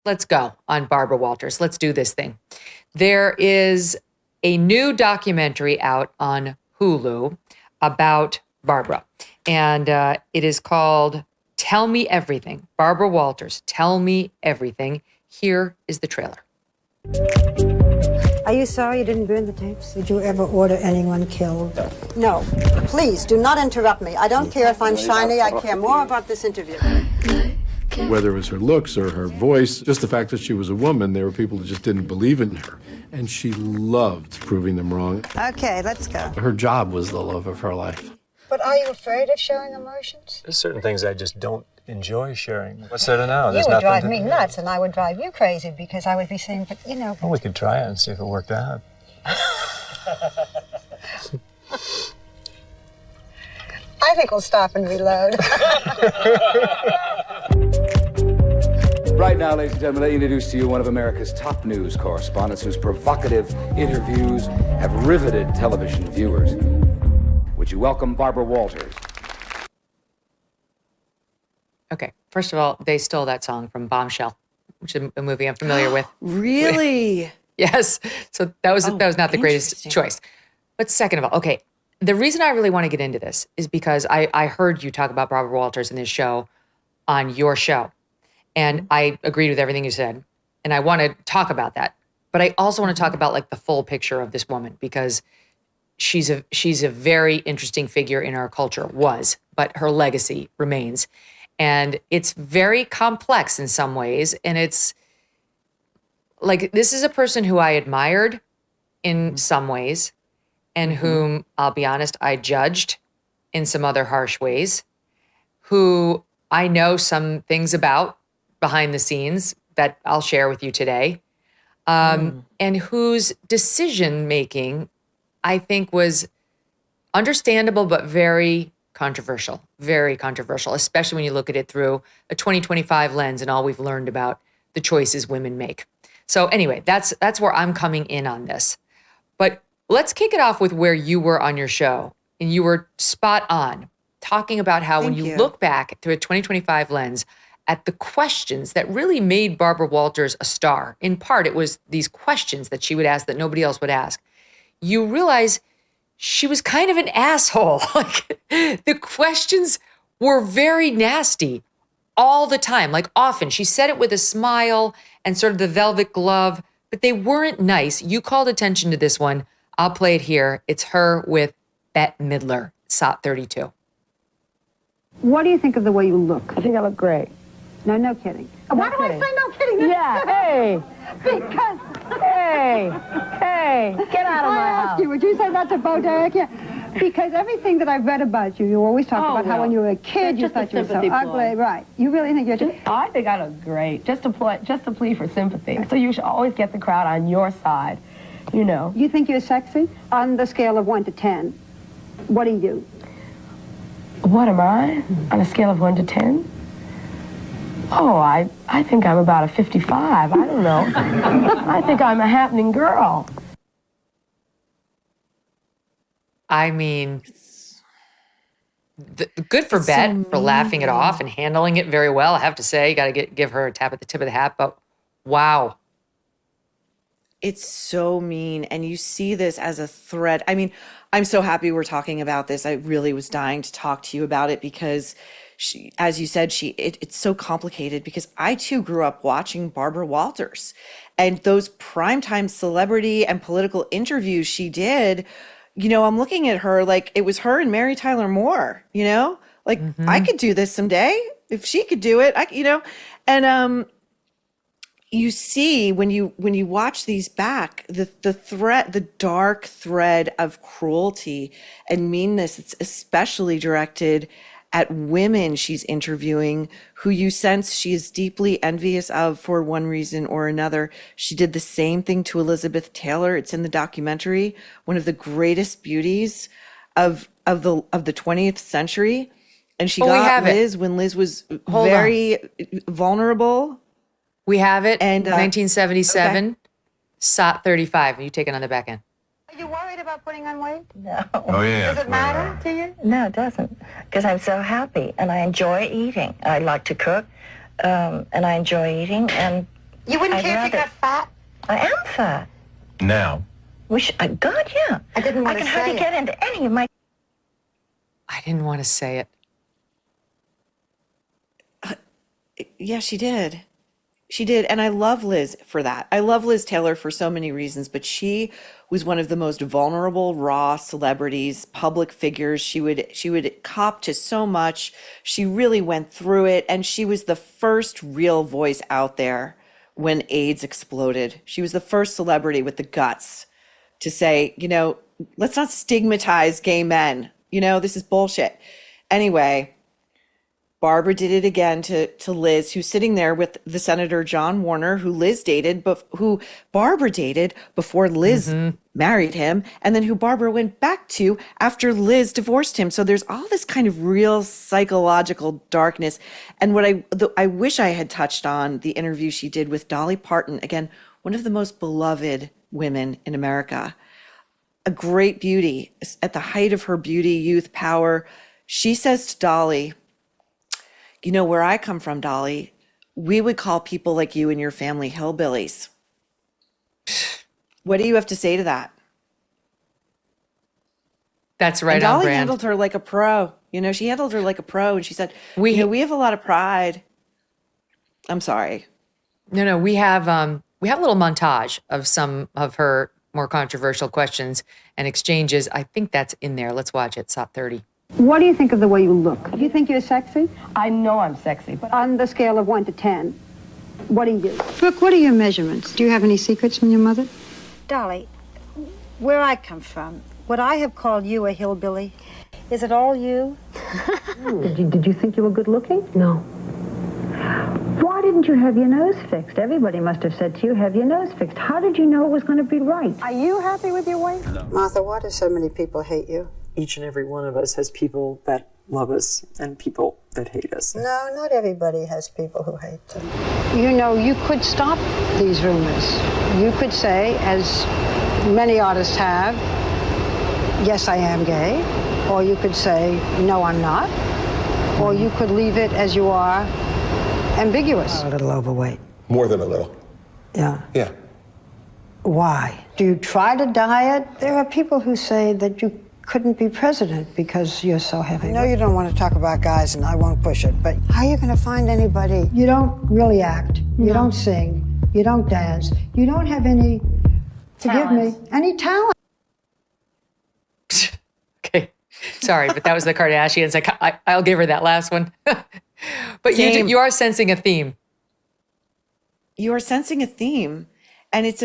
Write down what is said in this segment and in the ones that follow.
let's go on Barbara Walters. Let's do this thing. There is a new documentary out on Hulu about Barbara, and it is called Tell Me Everything. Barbara Walters, Tell Me Everything. Here is the trailer. Are you sorry you didn't burn the tapes? Did you ever order anyone killed? No. Please, do not interrupt me. I don't care if I'm shiny. I care more about this interview. Whether it was her looks or her voice, just the fact that she was a woman, there were people who just didn't believe in her. And she loved proving them wrong. Okay, let's go. Her job was the love of her life. But are you afraid of showing emotions? There's certain things I just don't enjoy sharing. What's there to know? You would drive me nuts, and I would drive you crazy because I would be saying, but you know. Well, we could try it and see if it worked out. I think we'll stop and reload. Right now, ladies and gentlemen, let me introduce to you one of America's top news correspondents whose provocative interviews have riveted television viewers. Would you welcome Barbara Walters? Okay, first of all, they stole that song from Bombshell, which is a movie I'm familiar with. Really? Yes. So that was not the greatest choice. But second of all, okay, the reason I really want to get into this is because I heard you talk about Barbara Walters in this show on your show. And I agreed with everything you said. And I want to talk about that. But I also want to talk about like the full picture of this woman because she's a very interesting figure in our culture, but her legacy remains. And it's very complex in some ways. And it's like, this is a person who I admired in some ways and whom, I'll be honest, I judged in some other harsh ways, who I know some things about behind the scenes that I'll share with you today, and whose decision-making I think was understandable, but very controversial, especially when you look at it through a 2025 lens and all we've learned about the choices women make. So anyway, that's where I'm coming in on this. But let's kick it off with where you were on your show. And you were spot on talking about how when you look back through a 2025 lens at the questions that really made Barbara Walters a star. In part, it was these questions that she would ask that nobody else would ask. You realize she was kind of an asshole. Like, the questions were very nasty all the time. Like, often she said it with a smile and sort of the velvet glove, but they weren't nice. You called attention to this one. I'll play it here. It's her with Bette Midler, SOT 32. What do you think of the way you look? I think I look great. No kidding. Why do I say no kidding? Yeah, hey. Because... Hey, get out of my house. You, would you say that to Bo Derek? Yeah. Because everything that I've read about you, you always talk about how when you were a kid, you thought you were so ugly. Right. You really think you're just... I think I look great. Just to plea for sympathy. So you should always get the crowd on your side, you know. You think you're sexy? On the scale of 1 to 10, what do you do? What am I? On a scale of 1 to 10? Oh, I think I'm about a 55. I don't know. I think I'm a happening girl. I mean, good for Bette for laughing it off and handling it very well. I have to say, you got to give her a tap at the tip of the hat, but wow. It's so mean, and you see this as a threat. I mean, I'm so happy we're talking about this. I really was dying to talk to you about it because she, as you said, it's so complicated because I too grew up watching Barbara Walters and those primetime celebrity and political interviews she did. You know, I'm looking at her like it was her and Mary Tyler Moore, you know, like I could do this someday if she could do it, and you see when you watch these back, the dark thread of cruelty and meanness, it's especially directed at women she's interviewing who you sense she is deeply envious of for one reason or another. She did the same thing to Elizabeth Taylor. It's in the documentary, one of the greatest beauties of the 20th century. And she got Liz when Liz was very vulnerable. We have it. And 1977, SOT 35. You take it on the back end. Are you worried about putting on weight? No. Oh, yeah. Does it matter to you? No, it doesn't. Because I'm so happy and I enjoy eating. I like to cook and I enjoy eating. And You wouldn't care if you got fat? I am fat. Now. God, yeah. I didn't want I to can say hardly it. get into any of my... I didn't want to say it. Yeah, she did. She did. And I love Liz for that. I love Liz Taylor for so many reasons, but she was one of the most vulnerable, raw celebrities, public figures. She would cop to so much. She really went through it. And she was the first real voice out there when AIDS exploded. She was the first celebrity with the guts to say, let's not stigmatize gay men. This is bullshit. Anyway, Barbara did it again to Liz, who's sitting there with the Senator John Warner, who Liz dated, but who Barbara dated before Liz married him, and then who Barbara went back to after Liz divorced him. So there's all this kind of real psychological darkness. And what I wish I had touched on the interview she did with Dolly Parton, again, one of the most beloved women in America, a great beauty at the height of her beauty, youth, power. She says to Dolly, where I come from, Dolly, we would call people like you and your family hillbillies. What do you have to say to that? That's right and on Dolly brand. handled her like a pro. She handled her like a pro. And she said, we have a lot of pride. I'm sorry. No, we have a little montage of some of her more controversial questions and exchanges. I think that's in there. Let's watch it. SOT 30. What do you think of the way you look? Do you think you're sexy? I know I'm sexy, but On the scale of 1 to 10, what do you? Brooke, what are your measurements? Do you have any secrets from your mother? Dolly, where I come from, would I have called you a hillbilly? Is it all you? Did you think you were good looking? No. Why didn't you have your nose fixed? Everybody must have said to you, have your nose fixed. How did you know it was going to be right? Are you happy with your weight? No. Martha, why do so many people hate you? Each and every one of us has people that love us and people that hate us. No, not everybody has people who hate them. You could stop these rumors. You could say, as many artists have, yes, I am gay. Or you could say, no, I'm not. Or you could leave it as you are, ambiguous. A little overweight. More than a little. Yeah. Yeah. Why? Do you try to diet? There are people who say that you couldn't be president because you're so heavy. I know you don't want to talk about guys, and I won't push it, but how are you going to find anybody? You don't really act. No. You don't sing. You don't dance. You don't have any, forgive me, any talent. Okay. Sorry, but that was the Kardashians. I'll give her that last one. But you are sensing a theme. You are sensing a theme. And it's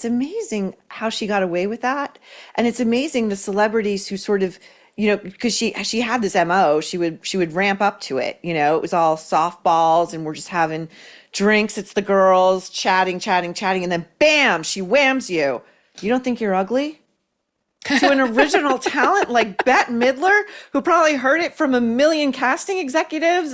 amazing how she got away with that. And it's amazing the celebrities who sort of, because she had this MO, she would ramp up to it. It was all softballs and we're just having drinks. It's the girls chatting. And then bam, she whams you. You don't think you're ugly? To an original talent like Bette Midler, who probably heard it from a million casting executives,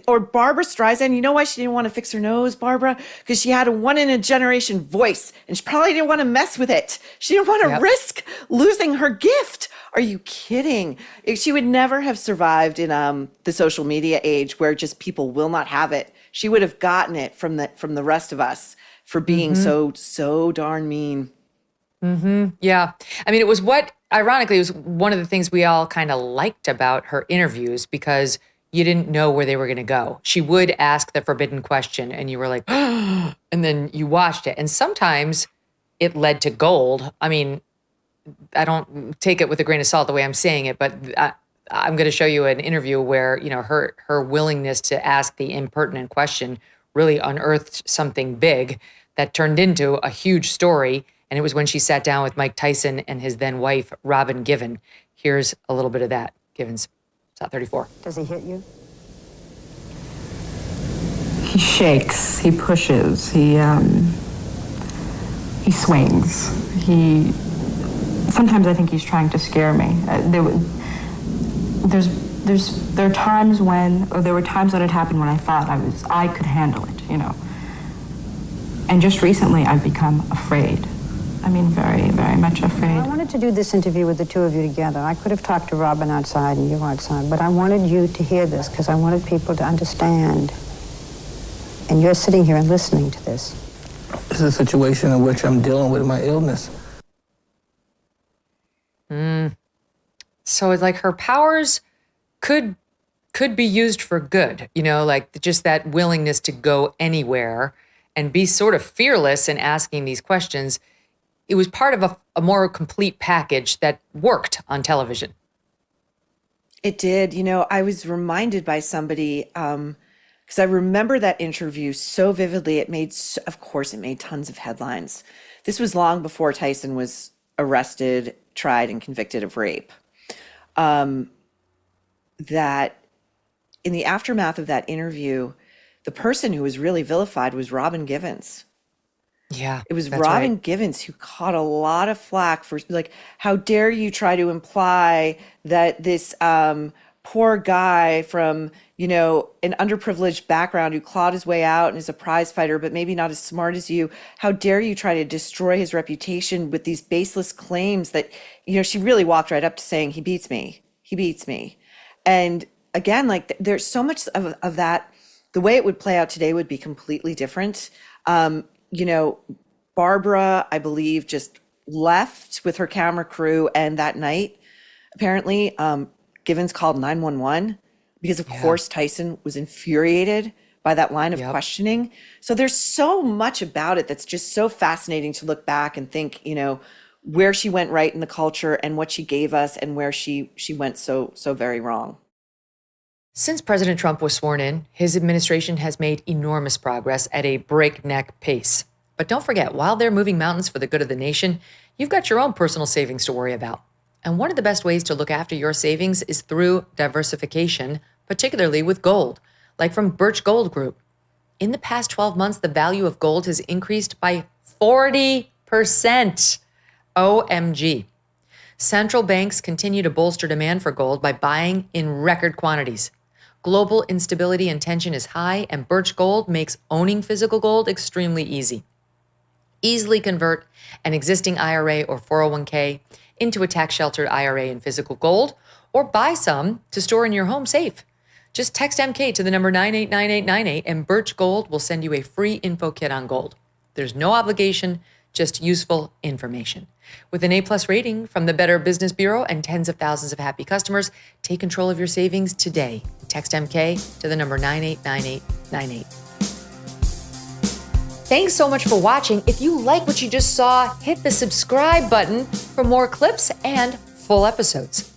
or Barbara Streisand. You know why she didn't want to fix her nose, Barbara? Because she had a one-in-a-generation voice, and she probably didn't want to mess with it. She didn't want to risk losing her gift. Are you kidding? She would never have survived in the social media age where just people will not have it. She would have gotten it from the rest of us for being so darn mean. Yeah. I mean, ironically, it was one of the things we all kind of liked about her interviews because you didn't know where they were going to go. She would ask the forbidden question and you were like, and then you watched it. And sometimes it led to gold. I mean, I don't take it with a grain of salt the way I'm saying it, but I'm going to show you an interview where, her willingness to ask the impertinent question really unearthed something big that turned into a huge story. And it was when she sat down with Mike Tyson and his then wife, Robin Given. Here's a little bit of that. Given's SOT 34. Does he hit you? He shakes, he pushes, he swings. Sometimes I think he's trying to scare me. There were times when it happened when I thought I could handle it, And just recently I've become afraid. I mean, very, very much afraid. I wanted to do this interview with the two of you together. I could have talked to Robin outside and you outside, but I wanted you to hear this because I wanted people to understand And you're sitting here and listening to this. This is a situation in which I'm dealing with my illness. So it's like her powers could be used for good, like just that willingness to go anywhere and be sort of fearless in asking these questions. It was part of a more complete package that worked on television. It did. I was reminded by somebody, because I remember that interview so vividly. It made tons of headlines. This was long before Tyson was arrested, tried, and convicted of rape. That in the aftermath of that interview, the person who was really vilified was Robin Givens. Yeah, it was Robin Givens who caught a lot of flack for, like, how dare you try to imply that this poor guy from, an underprivileged background who clawed his way out and is a prize fighter, but maybe not as smart as you. How dare you try to destroy his reputation with these baseless claims that, she really walked right up to saying, he beats me. And again, like, there's so much of that. The way it would play out today would be completely different. Barbara, I believe, just left with her camera crew. And that night, apparently, Givens called 911 because, of course, Tyson was infuriated by that line of questioning. So there's so much about it that's just so fascinating to look back and think, where she went right in the culture and what she gave us and where she went so very wrong. Since President Trump was sworn in, his administration has made enormous progress at a breakneck pace. But don't forget, while they're moving mountains for the good of the nation, you've got your own personal savings to worry about. And one of the best ways to look after your savings is through diversification, particularly with gold, like from Birch Gold Group. In the past 12 months, the value of gold has increased by 40%. OMG. Central banks continue to bolster demand for gold by buying in record quantities. Global instability and tension is high, and Birch Gold makes owning physical gold extremely easy. Easily convert an existing IRA or 401k into a tax-sheltered IRA in physical gold, or buy some to store in your home safe. Just text MK to the number 989898, and Birch Gold will send you a free info kit on gold. There's no obligation, just useful information. With an A+ rating from the Better Business Bureau and tens of thousands of happy customers, take control of your savings today. Text MK to the number 989898. Thanks so much for watching. If you like what you just saw, hit the subscribe button for more clips and full episodes.